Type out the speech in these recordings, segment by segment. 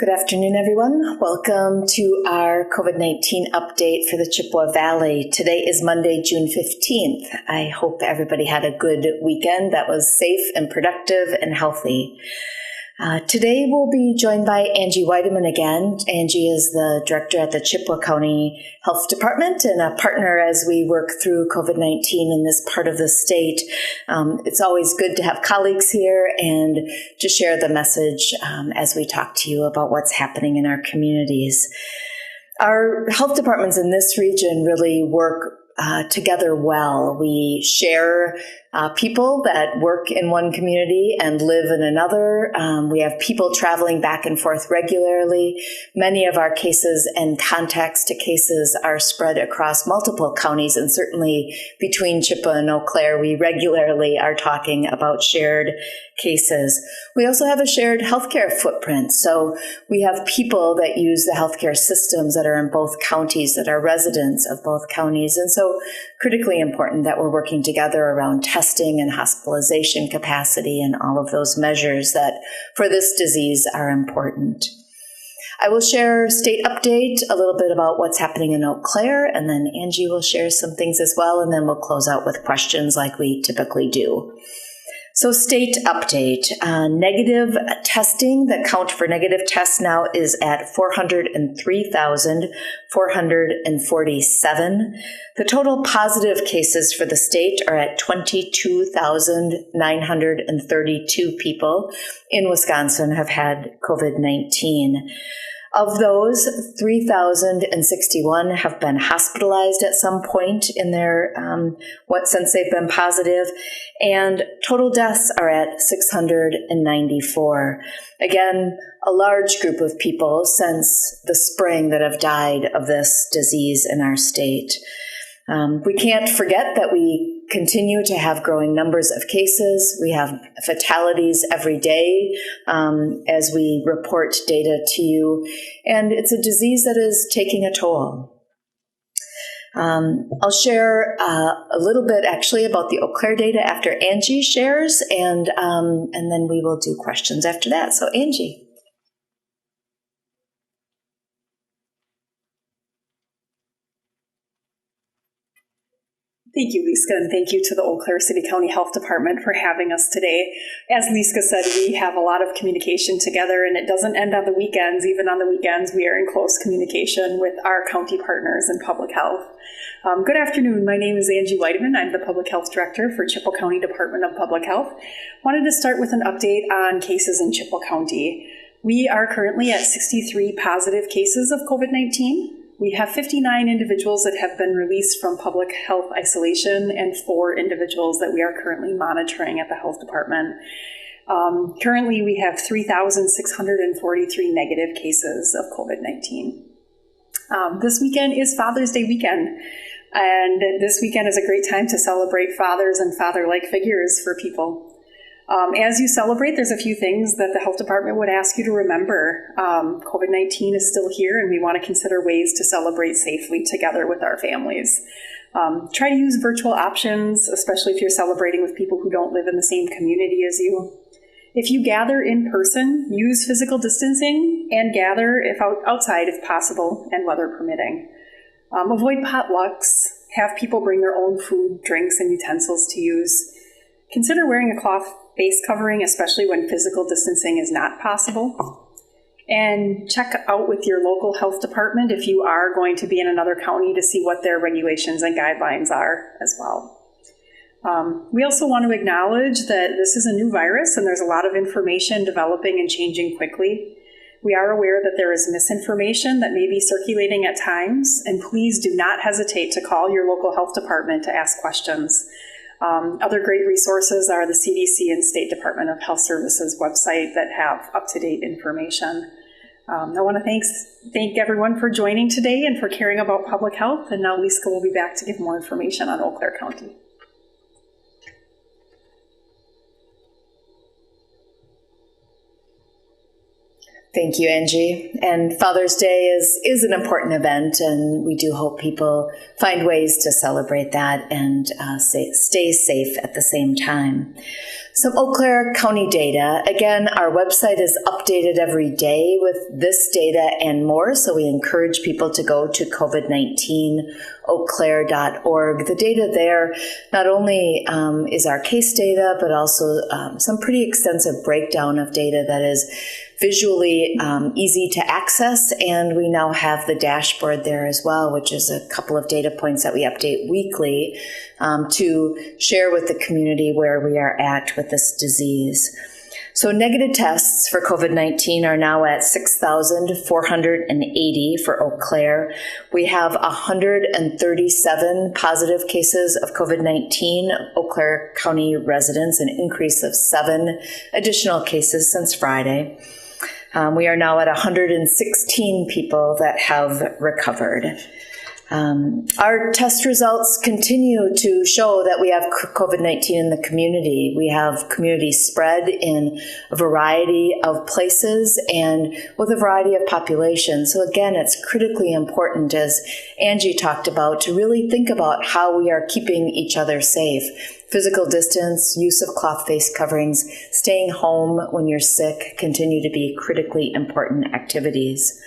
Good afternoon, everyone. Welcome to our COVID-19 update for the Chippewa Valley. Today is Monday, June 15th. I hope everybody had a good weekend that was safe and productive and healthy. Today we'll be joined by Angie Weideman again. Angie is the director at the Chippewa County Health Department and a partner as we work through COVID-19 in this part of the state. It's always good to have colleagues here and to share the message as we talk to you about what's happening in our communities. Our health departments in this region really work together well. We share people that work in one community and live in another. We have people traveling back and forth regularly. Many of our cases and contacts to cases are spread across multiple counties, and certainly between Chippewa and Eau Claire, we regularly are talking about shared cases. We also have a shared healthcare footprint. So we have people that use the healthcare systems that are in both counties, that are residents of both counties. And so critically important that we're working together around testing and hospitalization capacity and all of those measures that for this disease are important. I will share state update, a little bit about what's happening in Eau Claire, and then Angie will share some things as well, and then we'll close out with questions like we typically do. So state update, negative testing, the count for negative tests now is at 403,447. The total positive cases for the state are at 22,932 people in Wisconsin have had COVID-19. Of those, 3,061 have been hospitalized at some point in their since they've been positive, and total deaths are at 694. Again, a large group of people since the spring that have died of this disease in our state. We can't forget that we continue to have growing numbers of cases. We have fatalities every day as we report data to you, and it's a disease that is taking a toll. I'll share a little bit actually about the Eau Claire data after Angie shares, and then we will do questions after that. So Angie. Thank you, Liska, and thank you to the Eau Claire City County Health Department for having us today. As Liska said, we have a lot of communication together, and it doesn't end on the weekends. Even on the weekends, we are in close communication with our county partners in public health. Good afternoon. My name is Angie Weideman. I'm the Public Health Director for Chippewa County Department of Public Health. Wanted to start with an update on cases in Chippewa County. We are currently at 63 positive cases of COVID-19. We have 59 individuals that have been released from public health isolation and 4 individuals that we are currently monitoring at the health department. Currently, we have 3,643 negative cases of COVID-19. This weekend is Father's Day weekend, and this weekend is a great time to celebrate fathers and father-like figures for people. As you celebrate, there's a few things that the health department would ask you to remember. COVID-19 is still here, and we want to consider ways to celebrate safely together with our families. Try to use virtual options, especially if you're celebrating with people who don't live in the same community as you. If you gather in person, use physical distancing and gather outside if possible and weather permitting. Avoid potlucks. Have people bring their own food, drinks, and utensils to use. Consider wearing a cloth face covering, especially when physical distancing is not possible. And check out with your local health department if you are going to be in another county to see what their regulations and guidelines are as well. We also want to acknowledge that this is a new virus and there's a lot of information developing and changing quickly. We are aware that there is misinformation that may be circulating at times, and please do not hesitate to call your local health department to ask questions. Other great resources are the CDC and State Department of Health Services website that have up-to-date information. I want to thank everyone for joining today and for caring about public health. And now Liska will be back to give more information on Eau Claire County. Thank you, Angie. And Father's Day is an important event, and we do hope people find ways to celebrate that and stay safe at the same time. Some Eau Claire County data. Again, our website is updated every day with this data and more, so we encourage people to go to COVID-19eauclaire.org. The data there not only is our case data, but also some pretty extensive breakdown of data that is visually easy to access, and we now have the dashboard there as well, which is a couple of data points that we update weekly to share with the community where we are at with this disease. So negative tests for COVID-19 are now at 6,480 for Eau Claire. We have 137 positive cases of COVID-19 Eau Claire County residents, an increase of 7 additional cases since Friday. We are now at 116 people that have recovered. Our test results continue to show that we have COVID-19 in the community. We have community spread in a variety of places and with a variety of populations. So again, it's critically important, as Angie talked about, to really think about how we are keeping each other safe. Physical distance, use of cloth face coverings, staying home when you're sick continue to be critically important activities.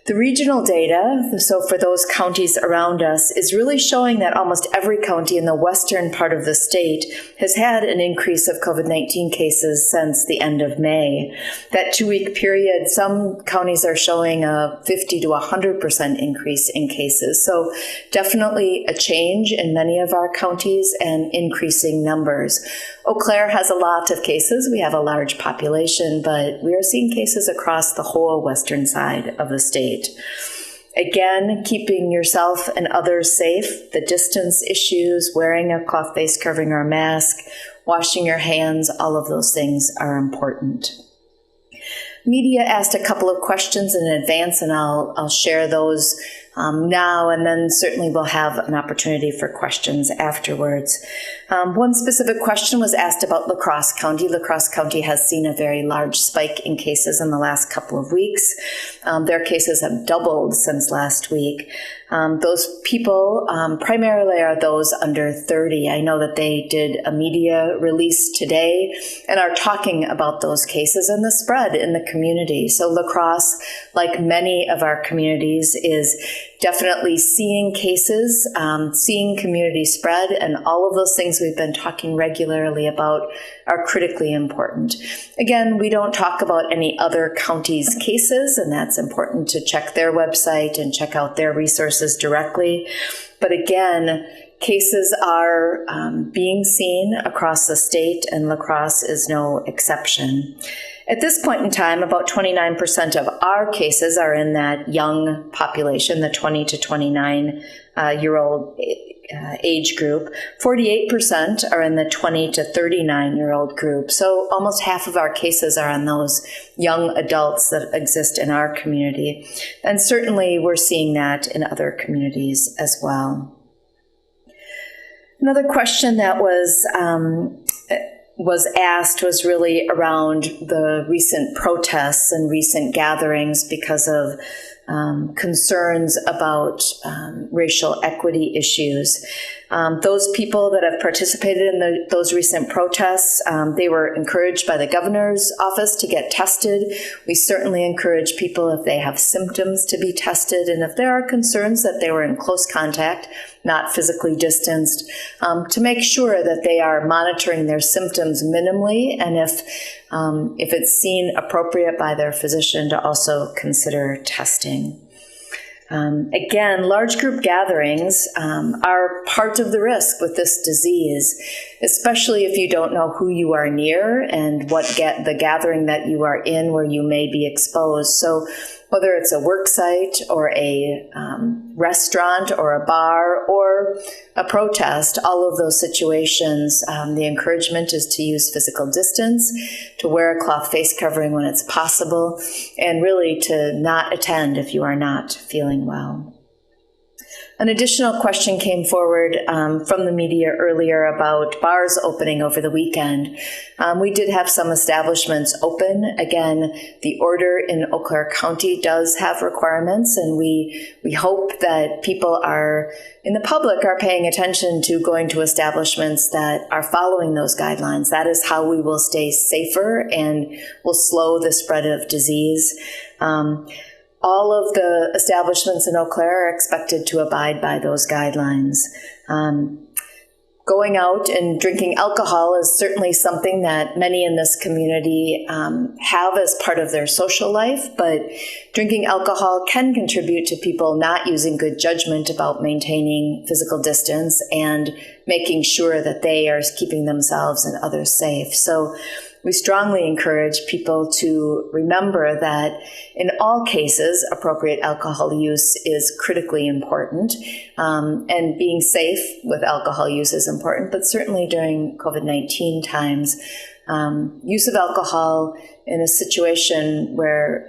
The regional data, so for those counties around us, is really showing that almost every county in the western part of the state has had an increase of COVID-19 cases since the end of May. That 2-week period, some counties are showing a 50 to 100% increase in cases. So definitely a change in many of our counties and increasing numbers. Eau Claire has a lot of cases. We have a large population, but we are seeing cases across the whole western side of the state. Again, keeping yourself and others safe, the distance issues, wearing a cloth face covering or a mask, washing your hands, all of those things are important. Media asked a couple of questions in advance, and I'll share those now, and then certainly we'll have an opportunity for questions afterwards. One specific question was asked about La Crosse County. La Crosse County has seen a very large spike in cases in the last couple of weeks. Their cases have doubled since last week. Those people primarily are those under 30. I know that they did a media release today and are talking about those cases and the spread in the community. So La Crosse, like many of our communities, is definitely seeing cases, seeing community spread, and all of those things we've been talking regularly about are critically important. Again, we don't talk about any other counties' cases, and that's important to check their website and check out their resources directly. But again, cases are being seen across the state, and La Crosse is no exception. At this point in time, about 29% of our cases are in that young population, the 20 to 29-year-old age group. 48% are in the 20 to 39-year-old group. So almost half of our cases are on those young adults that exist in our community. And certainly we're seeing that in other communities as well. Another question that was asked was really around the recent protests and recent gatherings because of concerns about racial equity issues. Those people that have participated in those recent protests, they were encouraged by the governor's office to get tested. We certainly encourage people, if they have symptoms, to be tested, and if there are concerns that they were in close contact, not physically distanced, to make sure that they are monitoring their symptoms minimally, and if it's seen appropriate by their physician, to also consider testing. Again, large group gatherings are part of the risk with this disease, especially if you don't know who you are near and what the gathering that you are in where you may be exposed. So whether it's a work site or a restaurant or a bar or a protest, all of those situations, the encouragement is to use physical distance, to wear a cloth face covering when it's possible, and really to not attend if you are not feeling well. An additional question came forward from the media earlier about bars opening over the weekend. We did have some establishments open. Again, the order in Eau Claire County does have requirements, and we hope that people in the public are paying attention to going to establishments that are following those guidelines. That is how we will stay safer and will slow the spread of disease. All of the establishments in Eau Claire are expected to abide by those guidelines. Going out and drinking alcohol is certainly something that many in this community have as part of their social life, but drinking alcohol can contribute to people not using good judgment about maintaining physical distance and making sure that they are keeping themselves and others safe. So we strongly encourage people to remember that in all cases, appropriate alcohol use is critically important, and being safe with alcohol use is important, but certainly during COVID-19 times, use of alcohol in a situation where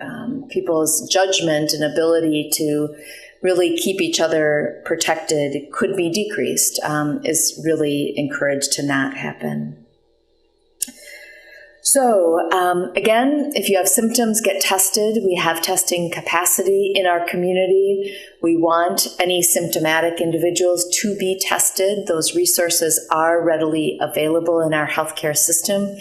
people's judgment and ability to really keep each other protected could be decreased is really encouraged to not happen. So again, if you have symptoms, get tested. We have testing capacity in our community. We want any symptomatic individuals to be tested. Those resources are readily available in our healthcare system.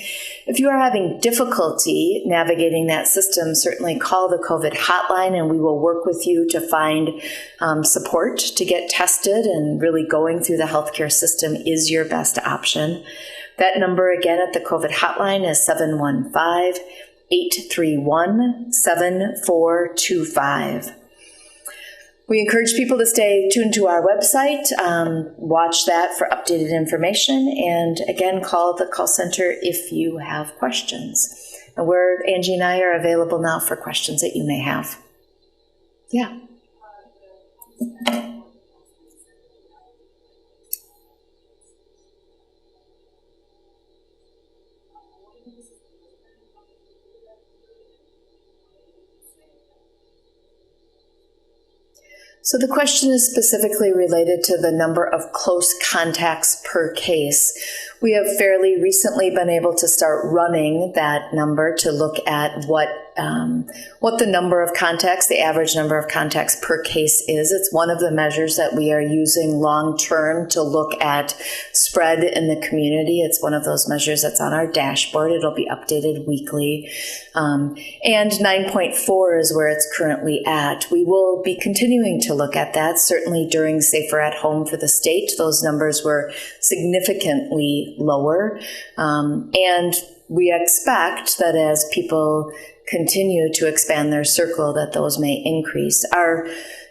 If you are having difficulty navigating that system, certainly call the COVID hotline and we will work with you to find support to get tested, and really going through the healthcare system is your best option. That number again at the COVID hotline is 715-831-7425. We encourage people to stay tuned to our website, watch that for updated information, and again, call the call center if you have questions. And Angie and I are available now for questions that you may have. Yeah. So the question is specifically related to the number of close contacts per case. We have fairly recently been able to start running that number to look at what the number of contacts, the average number of contacts per case is. It's one of the measures that we are using long term to look at spread in the community. It's one of those measures that's on our dashboard. It'll be updated weekly. And 9.4 is where it's currently at. We will be continuing to look at that. Certainly during Safer at Home for the state, those numbers were significantly lower. And we expect that as people continue to expand their circle, that those may increase. Our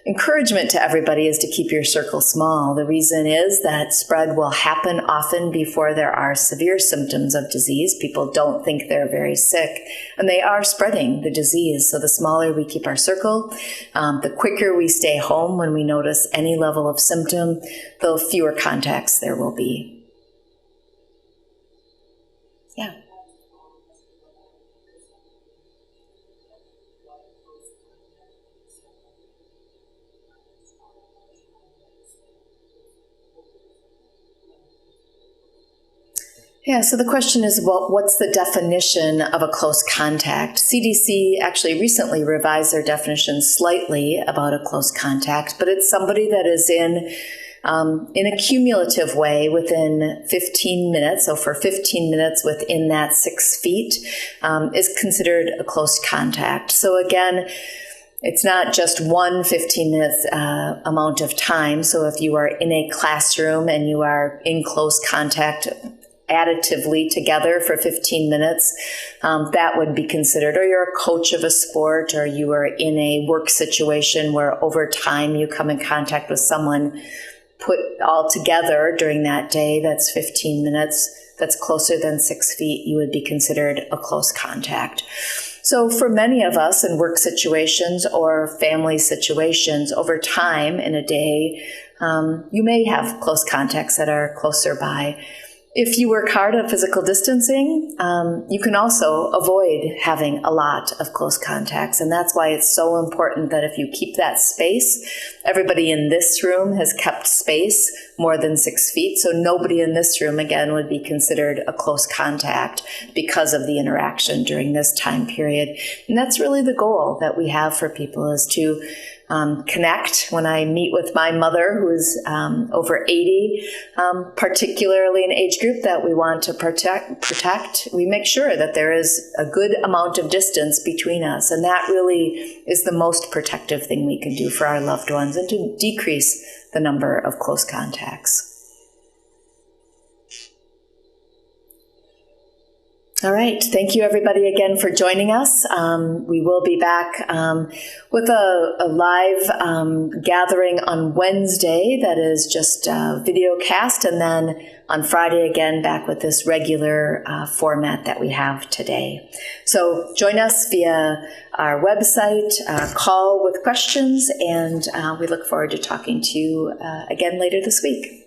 encouragement to everybody is to keep your circle small. The reason is that spread will happen often before there are severe symptoms of disease. People don't think they're very sick, and they are spreading the disease. So the smaller we keep our circle, the quicker we stay home when we notice any level of symptom, the fewer contacts there will be. Yeah. Yeah, so the question is, well, what's the definition of a close contact? CDC actually recently revised their definition slightly about a close contact, but it's somebody that is in a cumulative way within 15 minutes. So for 15 minutes within that 6 feet is considered a close contact. So again, it's not just one 15-minute amount of time. So if you are in a classroom and you are in close contact additively together for 15 minutes, that would be considered, or you're a coach of a sport, or you are in a work situation where over time you come in contact with someone put all together during that day, that's 15 minutes, that's closer than 6 feet, you would be considered a close contact. So for many of us in work situations or family situations, over time in a day, you may have close contacts that are closer by. If you work hard at physical distancing, you can also avoid having a lot of close contacts. And that's why it's so important that if you keep that space, everybody in this room has kept space more than 6 feet. So nobody in this room, again, would be considered a close contact because of the interaction during this time period. And that's really the goal that we have for people, is to connect. When I meet with my mother, who is over 80, particularly an age group that we want to protect, we make sure that there is a good amount of distance between us. And that really is the most protective thing we can do for our loved ones, and to decrease the number of close contacts. All right. Thank you, everybody, again for joining us. We will be back with a live gathering on Wednesday that is just a video cast, and then on Friday again back with this regular format that we have today. So join us via our website, call with questions, and we look forward to talking to you again later this week.